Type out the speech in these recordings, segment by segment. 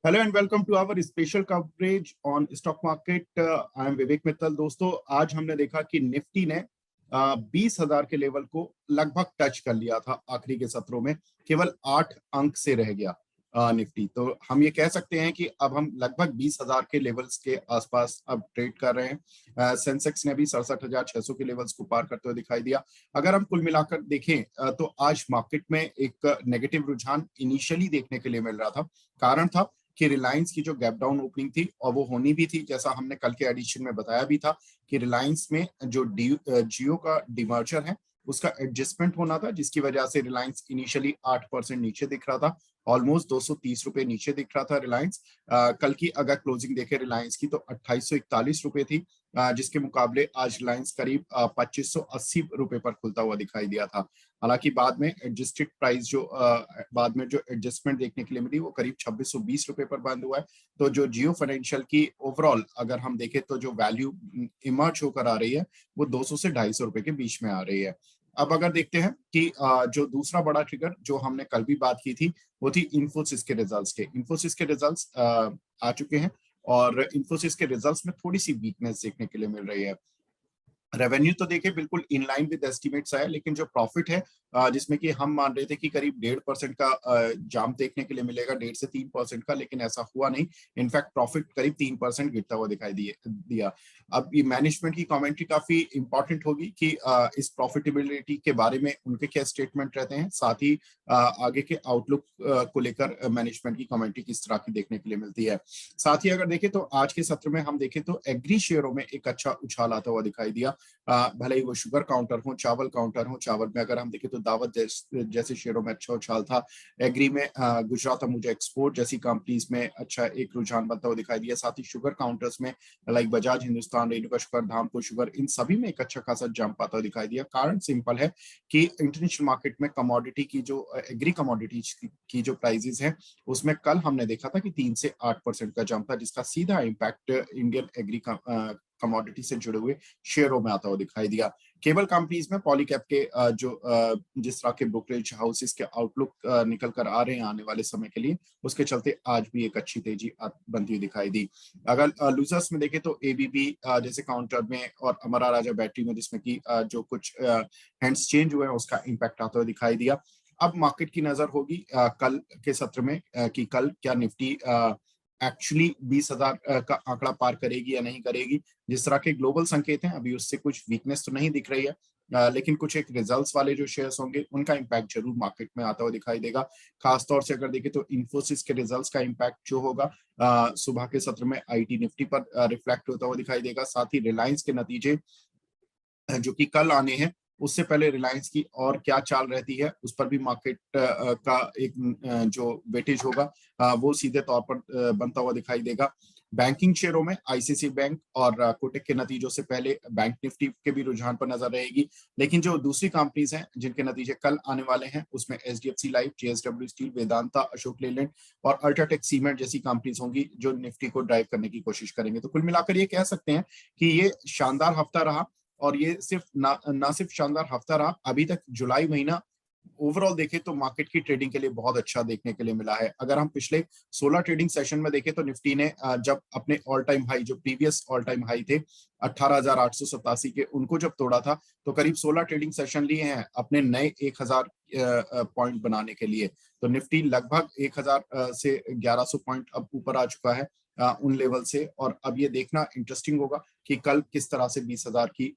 Hello and welcome to our special coverage on stock market. I am Vivek Mittal. दोस्तों, आज हमने देखा कि निफ्टी ने 20,000 के लेवल को लगभग टच कर लिया था। आखिरी के सत्रों में केवल 8 अंक से रह गया निफ्टी। तो हम ये कह सकते हैं कि अब हम लगभग 20,000 के लेवल्स के आसपास अब ट्रेड कर रहे हैं। सेंसेक्स ने भी 67,600 के लेवल्स को पार करते हुए दिखाई दिया। अगर हम कुल मिलाकर देखें तो आज मार्केट में एक नेगेटिव रुझान इनिशियली देखने के लिए मिल रहा था। कारण था कि रिलायंस की जो गैप डाउन ओपनिंग थी और वो होनी भी थी, जैसा हमने कल के एडिशन में बताया भी था कि रिलायंस में जो जियो का डिमर्जर है उसका एडजस्टमेंट होना था, जिसकी वजह से रिलायंस इनिशियली 8% नीचे दिख रहा था। ऑलमोस्ट 230 रुपए नीचे दिख रहा था रिलायंस। कल की अगर क्लोजिंग देखे रिलायंस की तो 2841 रुपए थी, जिसके मुकाबले आज रिलायंस करीब 2580 रुपए पर खुलता हुआ दिखाई दिया था। हालांकि बाद में एडजस्टेड प्राइस जो बाद में जो एडजस्टमेंट देखने के लिए मिली वो करीब 2620 रुपए पर बंद हुआ है। तो जो जियो फाइनेंशियल की ओवरऑल अगर हम देखें तो जो वैल्यू इमर्ज होकर आ रही है वो 200 से 250 रुपए के बीच में आ रही है। अब अगर देखते हैं कि जो दूसरा बड़ा ट्रिगर जो हमने कल भी बात की थी वो थी इन्फोसिस के रिजल्ट्स के। इन्फोसिस के रिजल्ट्स आ चुके हैं और इन्फोसिस के रिजल्ट्स में थोड़ी सी वीकनेस देखने के लिए मिल रही है। रेवेन्यू तो देखिए बिल्कुल इन लाइन विद एस्टिमेट्स है, लेकिन जो प्रॉफिट है जिसमें कि हम मान रहे थे कि करीब 1.5% का जाम देखने के लिए मिलेगा, 1.5 से 3% का, लेकिन ऐसा हुआ नहीं। इनफैक्ट प्रॉफिट करीब 3% गिरता हुआ दिखाई दिया। अब ये मैनेजमेंट की कमेंट्री काफी इंपॉर्टेंट होगी कि इस प्रॉफिटेबिलिटी के बारे में उनके क्या स्टेटमेंट रहते हैं, साथ ही आगे के आउटलुक को लेकर मैनेजमेंट की कमेंट्री किस तरह की देखने के लिए मिलती है। साथ ही अगर देखें तो आज के सत्र में हम देखें तो एग्री शेयरों में एक अच्छा उछाल आता हुआ दिखाई दिया। भले ही वो शुगर काउंटर हो, चावल काउंटर हो। चावल में अगर हम देखें तो दावत जैसे शेयरों में अच्छा उछाल था। एग्री में गुजरात अमूजा एक्सपोर्ट जैसी कंपनीज में अच्छा एक रुझान बनता हुआ दिखाई दिया। साथ ही शुगर काउंटर्स में like Bajaj Hindusthan, Renuka sugar, Dhampur sugar, इन सभी में एक अच्छा खासा जंप आता हुआ दिखाई दिया। कारण सिंपल है कि इंटरनेशनल मार्केट में कमोडिटी की जो एग्री कमोडिटीज की जो प्राइसेस हैं उसमें कल हमने देखा था कि 3 से 8% का जंप था, जिसका सीधा इम्पैक्ट इंडियन एग्री कमोडिटी से जुड़े हुए शेयरों में आता हुआ दिखाई दिया। केबल कंपनीज में पॉलीकैप के जिस तरह के ब्रोकरेज हाउसेस के आउटलुक निकल कर आ रहे हैं आने वाले समय के लिए, उसके चलते आज भी एक अच्छी तेजी बनती हुई दिखाई दी। अगर लूजर्स में देखें तो एबीबी जैसे काउंटर में और अमरा राजा बैटरी में, जिसमें कि जो कुछ हैंड्स चेंज हुए हैं उसका इम्पैक्ट आता हुआ दिखाई दिया। अब मार्केट की नजर होगी कल के सत्र में कि कल क्या निफ्टी एक्चुअली 20,000 का आंकड़ा पार करेगी या नहीं करेगी। जिस तरह के ग्लोबल संकेत हैं अभी उससे कुछ वीकनेस तो नहीं दिख रही है, लेकिन कुछ एक रिजल्ट्स वाले जो शेयर्स होंगे उनका इम्पैक्ट जरूर मार्केट में आता हुआ दिखाई देगा। खासतौर से अगर देखें तो इन्फोसिस के रिजल्ट्स का इम्पैक्ट जो होगा सुबह के सत्र में आईटी निफ्टी पर रिफ्लेक्ट होता हुआ दिखाई देगा। साथ ही रिलायंस के नतीजे जो कि कल आने हैं, उससे पहले रिलायंस की और क्या चाल रहती है उस पर भी मार्केट का एक जो वेटेज होगा वो सीधे तौर पर बनता हुआ दिखाई देगा। बैंकिंग शेयरों में आईसीआईसीआई बैंक और कोटक के नतीजों से पहले बैंक निफ्टी के भी रुझान पर नजर रहेगी। लेकिन जो दूसरी कंपनीज हैं जिनके नतीजे कल आने वाले हैं उसमें HDFC life, JSW steel, Vedanta, Ashok Leyland और अल्ट्राटेक सीमेंट जैसी कंपनीज होंगी जो निफ्टी को ड्राइव करने की कोशिश करेंगे। तो कुल मिलाकर ये कह सकते हैं कि ये शानदार हफ्ता रहा। और ये सिर्फ ना सिर्फ शानदार हफ्ता रहा, अभी तक जुलाई महीना ओवरऑल देखें तो मार्केट की ट्रेडिंग के लिए बहुत अच्छा देखने के लिए मिला है। अगर हम पिछले 16 ट्रेडिंग सेशन में देखें तो निफ्टी ने जब अपने ऑल टाइम हाई, जो प्रीवियस ऑल टाइम हाई थे 18,887 के, उनको जब तोड़ा था तो करीब 16 ट्रेडिंग सेशन लिए हैं अपने नए 1,000 पॉइंट बनाने के लिए। तो निफ्टी लगभग 1,000 से 1,100 पॉइंट अब ऊपर आ चुका है उन लेवल से। और अब ये देखना इंटरेस्टिंग होगा कि कल किस तरह से 20,000 की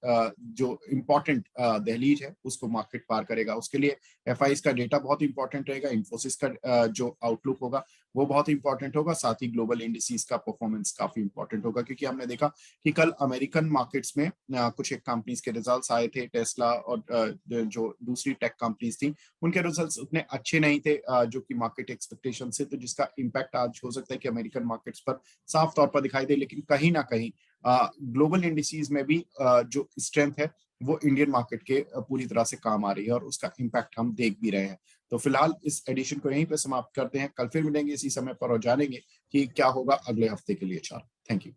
जो इम्पोर्टेंट दहलीज है उसको मार्केट पार करेगा। उसके लिए एफआईज का डेटा बहुत इंपॉर्टेंट रहेगा, इन्फोसिस का जो आउटलुक होगा वो बहुत इंपॉर्टेंट होगा, साथ ही ग्लोबल इंडिसेस का परफॉर्मेंस काफी इंपॉर्टेंट होगा। क्योंकि हमने देखा कि कल अमेरिकन मार्केट्स में कुछ एक कंपनीज के रिजल्ट्स आए थे, टेस्ला और जो दूसरी टेक कंपनीज थी उनके रिजल्ट्स उतने अच्छे नहीं थे जो कि मार्केट एक्सपेक्टेशन से, तो जिसका इम्पैक्ट आज हो सकता है कि अमेरिकन मार्केट्स पर साफ तौर पर दिखाई दे। लेकिन कहीं ना कहीं ग्लोबल इंडिसेस में भी जो स्ट्रेंथ है वो इंडियन मार्केट के पूरी तरह से काम आ रही है और उसका इम्पैक्ट हम देख भी रहे हैं। तो फिलहाल इस एडिशन को यहीं पे समाप्त करते हैं। कल फिर मिलेंगे इसी समय पर और जानेंगे कि क्या होगा अगले हफ्ते के लिए। Thank you.